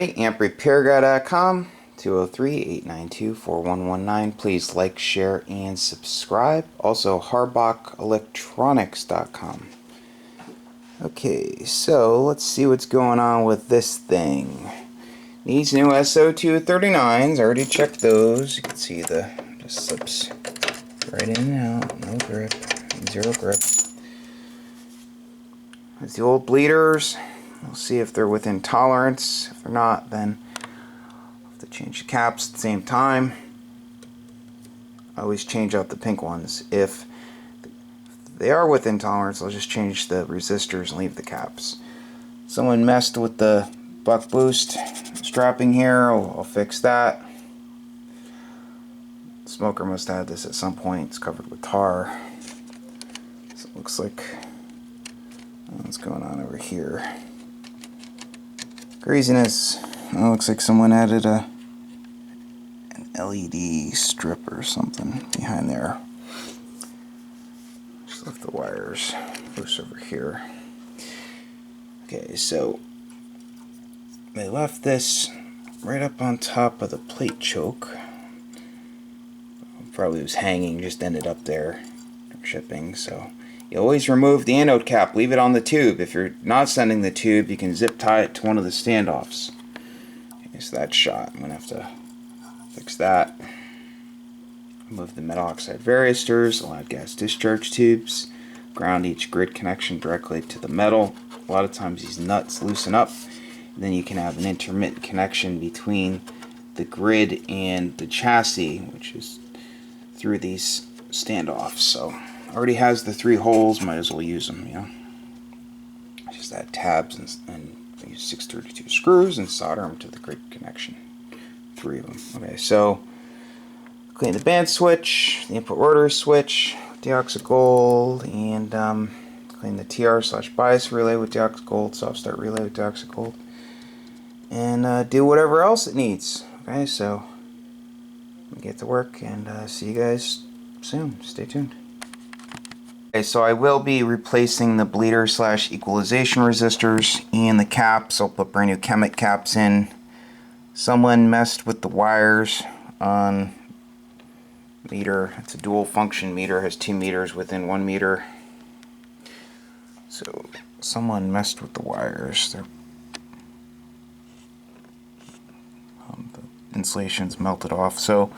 AmpRepairGuy.com, 203-892-4119. Please like, share, and subscribe. Also, HarbachElectronics.com. Okay, so let's see what's going on with this thing. Needs new SO239s. I already checked those. You can see just slips right in and out. No grip. Zero grip. There's the old bleeders. We'll see if they're within tolerance. If they're not, then I'll have to change the caps at the same time. I always change out the pink ones. If they are within tolerance, I'll just change the resistors and leave the caps. Someone messed with the buck boost strapping here. I'll fix that. The smoker must have had this at some point. It's covered with tar. So it looks like what's going on over here. Craziness. Oh, looks like someone added an LED strip or something behind there. Just left the wires loose over here. Okay, so they left this right up on top of the plate choke. Probably was hanging, just ended up there shipping, so you always remove the anode cap, leave it on the tube. If you're not sending the tube, you can zip tie it to one of the standoffs. Okay, so that's shot. I'm going to have to fix that. Remove the metal oxide varistors, allowed gas discharge tubes, ground each grid connection directly to the metal. A lot of times these nuts loosen up, and then you can have an intermittent connection between the grid and the chassis, which is through these standoffs. So already has the 3 holes, might as well use them, you know. Just add tabs and use 632 screws and solder them to the grid connection. 3 of them. Okay, so clean the band switch, the input rotary switch, deoxygold, and clean the TR/bias relay with deoxygold, soft start relay with deoxygold, and do whatever else it needs. Okay, so get to work and see you guys soon. Stay tuned. Okay, so I will be replacing the bleeder/equalization resistors and the caps. I'll put brand new chemic caps in. Someone messed with the wires on meter. It's a dual function meter, has 2 meters within 1 meter. So someone messed with the wires. The insulation's melted off. So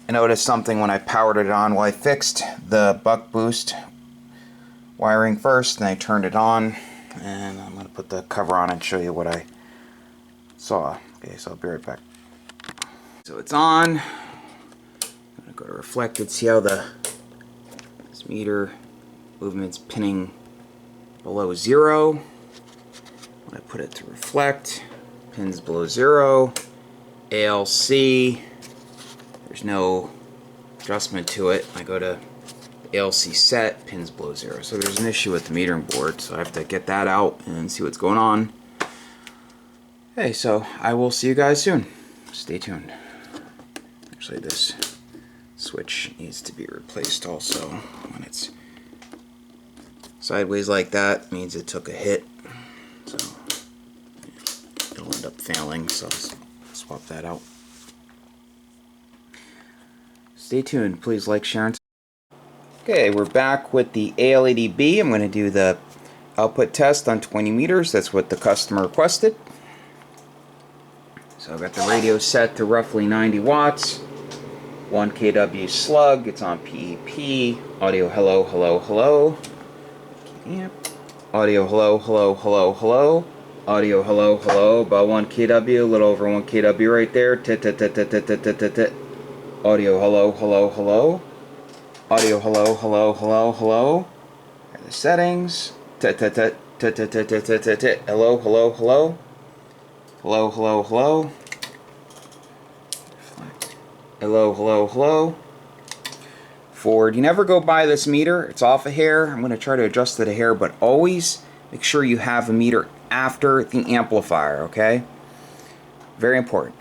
I noticed something when I powered it on. Well, I fixed the buck boost wiring first, and I turned it on, and I'm going to put the cover on and show you what I saw. Okay, so I'll be right back. So it's on. I'm going to go to reflected, see how this meter movement's pinning below 0. When I put it to reflect, pins below 0. ALC, there's no adjustment to it. I go to ALC set, pins below 0. So there's an issue with the metering board, so I have to get that out and see what's going on. Okay, so I will see you guys soon. Stay tuned. Actually, this switch needs to be replaced also. When it's sideways like that, it means it took a hit. So it'll end up failing, so I'll swap that out. Stay tuned. Please like, share, and okay, we're back with the Al-80b. I'm going to do the output test on 20 meters. That's what the customer requested. So I've got the radio set to roughly 90 watts. 1 kW slug. It's on PEP. Audio hello, hello, hello. Yep. Audio hello, hello, hello, hello. Audio hello, hello. About 1 kW. A little over 1 kW right there. Tit, tit, tit, tit, tit, tit, tit, tit. Audio hello, hello, hello. Audio hello, hello, hello, hello. Here are the settings. Tit, tit, tit, tit, tit, tit, tit, tit, tit, tit. Hello, hello, hello. Hello, hello, hello. Hello, hello, hello. Forward. You never go by this meter. It's off a hair. I'm going to try to adjust it a hair, but always make sure you have a meter after the amplifier, okay? Very important.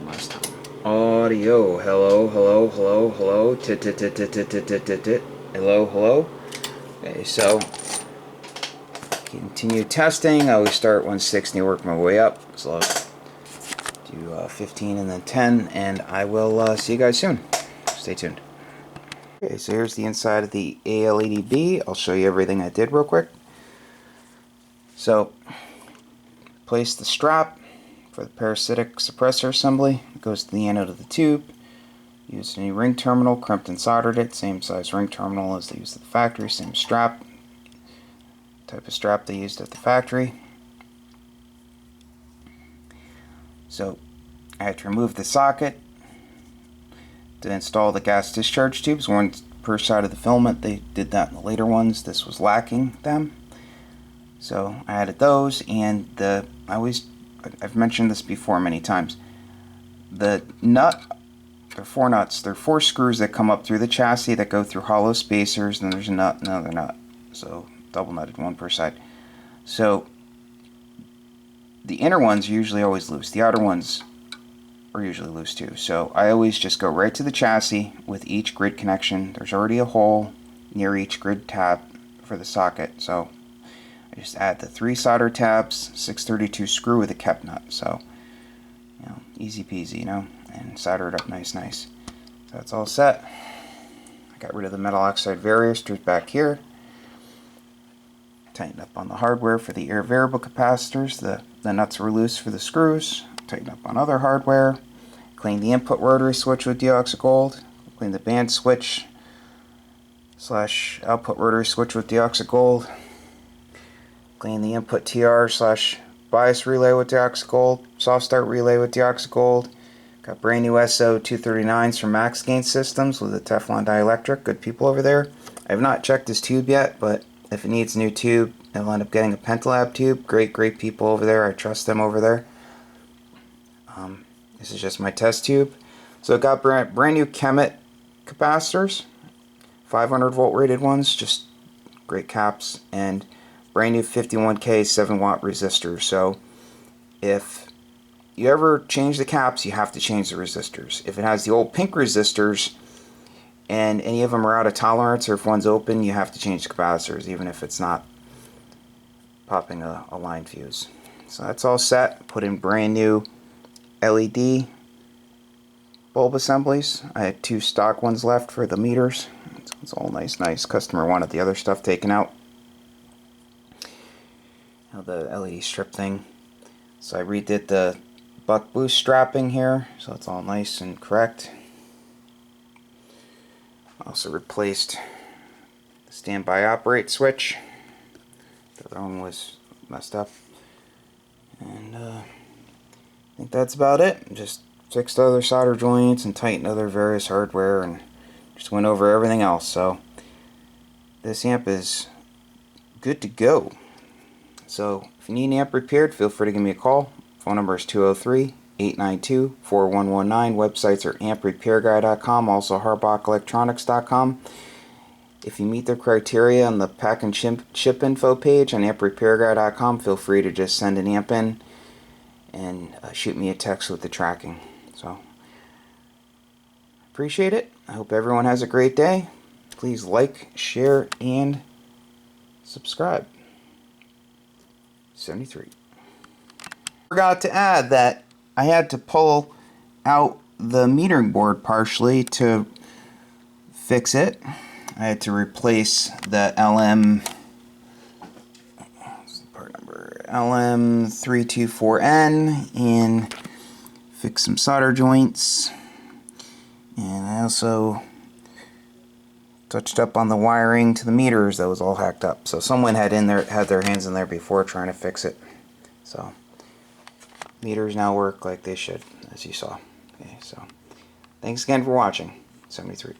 Last time. Audio. Hello, hello, hello, hello. Tit, tit, tit, tit, tit, tit, tit, tit, tit. Hello, hello. Okay, so continue testing. I always start at 160, work my way up. So do 15 and then 10, and I will see you guys soon. Stay tuned. Okay, so here's the inside of the Al-80b. I'll show you everything I did real quick. So, place the strap for the parasitic suppressor assembly. It goes to the anode of the tube. Used a ring terminal, crimped and soldered it. Same size ring terminal as they used at the factory. Same strap. Type of strap they used at the factory. So, I had to remove the socket to install the gas discharge tubes, one per side of the filament. They did that in the later ones. This was lacking them. So I added those, and I've mentioned this before many times. The nut, there are 4 nuts. There are 4 screws that come up through the chassis that go through hollow spacers, and then there's a nut, another nut. So double nutted, one per side. So the inner ones are usually always loose. The outer ones are usually loose too. So I always just go right to the chassis with each grid connection. There's already a hole near each grid tab for the socket. So I just add the 3 solder tabs, 632 screw with a kep nut. So, you know, easy peasy, you know, and solder it up nice. So that's all set. I got rid of the metal oxide varistors back here. Tighten up on the hardware for the air variable capacitors. The nuts were loose for the screws. Tighten up on other hardware. Clean the input rotary switch with deoxy gold. Clean the band switch / output rotary switch with deoxy gold. Clean the input TR / bias relay with deoxy gold. Soft start relay with deoxy gold. Got brand new SO239s from Max Gain Systems with a Teflon dielectric. Good people over there. I have not checked this tube yet, but if it needs a new tube, I'll end up getting a Pentalab tube. Great people over there. I trust them over there. This is just my test tube. So it got brand new Kemet capacitors, 500 volt rated ones, just great caps, and brand new 51K 7 watt resistors. So if you ever change the caps, you have to change the resistors. If it has the old pink resistors and any of them are out of tolerance, or if one's open, you have to change the capacitors, even if it's not popping a line fuse. So that's all set. Put in brand new LED bulb assemblies. I had 2 stock ones left for the meters. It's all nice. Customer wanted the other stuff taken out. Now the LED strip thing. So I redid the buck boost strapping here, so it's all nice and correct. Also replaced the standby operate switch. The other one was messed up. And I think that's about it. Just fixed other solder joints and tightened other various hardware and just went over everything else. So this amp is good to go. So if you need an amp repaired, feel free to give me a call. Phone number is 203-892-4119. Websites are amprepairguy.com, also harbachellectronics.com. If you meet the criteria on the pack and ship info page on amprepairguy.com, feel free to just send an amp in and shoot me a text with the tracking. So, appreciate it. I hope everyone has a great day. Please like, share, and subscribe. 73. Forgot to add that I had to pull out the metering board partially to fix it. I had to replace the LM324N and fix some solder joints. And I also touched up on the wiring to the meters that was all hacked up. So someone had their hands in there before trying to fix it. So meters now work like they should, as you saw. Okay, so thanks again for watching. 73.